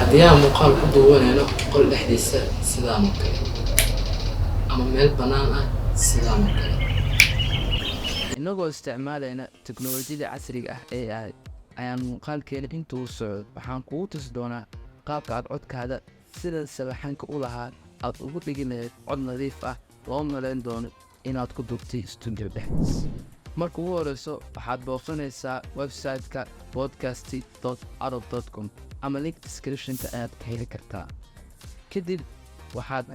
haddii aan muuqaal ku duwanayno qol dhexdiisa sidaan oo kale ama meel bannaan ah sidaan oo kale inagoo isticmaalayna teknoolojiyada casriga ah ee ayaan muuqaalkeena intuu socdo waxaan kugu tusi doonaa qaabka aad codkaada sida sabaxanka u lahaa aad ugu dhigi lahayd cod nadiif ah loo malayn doono inaad ku dugtay studio dhexdiis marka ugu horeyso waxaad booqanaysaa website-ka podcast.arab.com ama link description-ka ayaad ka heli kartaa kadib waxaad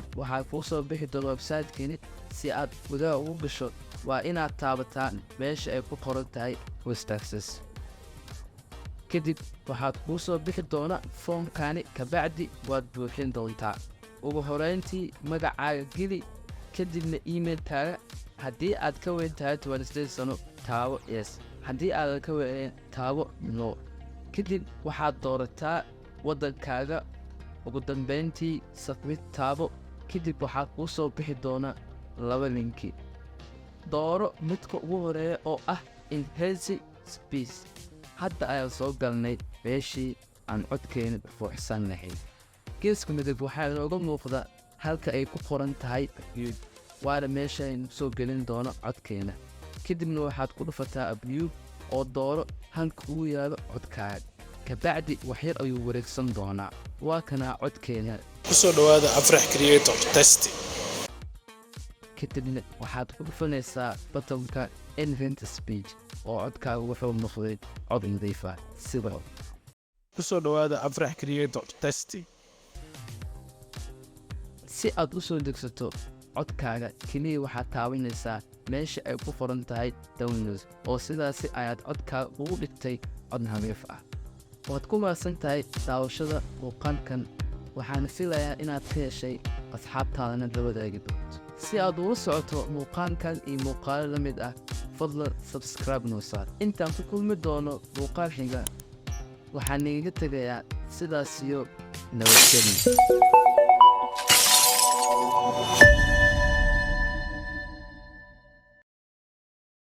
kuu soo bixi doona website-keeni si aad gudaha ugu gasho waa inaad taabataa meesha ay ku qoran tahay host access kadib waxaad kuu soo bixi doona foomkaani kabacdi waad buuxin doontaa ugu horeyntii magacaaga geli kadibna emailkaaga haddii aad ka weyn tahay 28 sano taabo yes haddii aadan ka weyn taabo no kadib waxaad doorataa waddankaaga ugu dambeyntii submit taabo kadib waxaad kuu soo bixi doona 2 linki dooro midka ugu horeeya oo ah enhance speech hadda ayaan soo galnay meeshii aan codkeena buuxsan lahayn geeska midab waxaa inooga muuqda halka ay ku qoran tahay abuse waana meesha aynu soo gelin doono codkeena kadibna waxaad ku dhufataa abuse oo dooro halka ugu yaalo codkaaga kabacdi waxyar ayuu wareegsan doonaa waa kanaa codkeena kusoo dhawaada Afrax Creator Test kadibna waxaad ku dhufanaysaa buttonka enhance speech oo codkaaga wuxuu noqday cod nadiif ah sidoo kusoo dhawaada Afrax Creator Test si aad u soo degsato codkaaga kaliya waxaad taabanaysaa meesha ay ku qoran tahay download oo sidaasi ayaad codkaaga ugu dhigtay cod nadiif ah waad ku mahadsan tahay daawashada muuqaalkan waxaana filayaa inaad ka heshay asxaabtaadana la wadaagi doonto si aad ugu socoto muuqaalkan iyo muuqaalo la mid ah fadlan subscribe noo saar intaan ku kulmi doono muuqaal xiga waxaan igaga tegayaa sidaas iyo nabadgelyo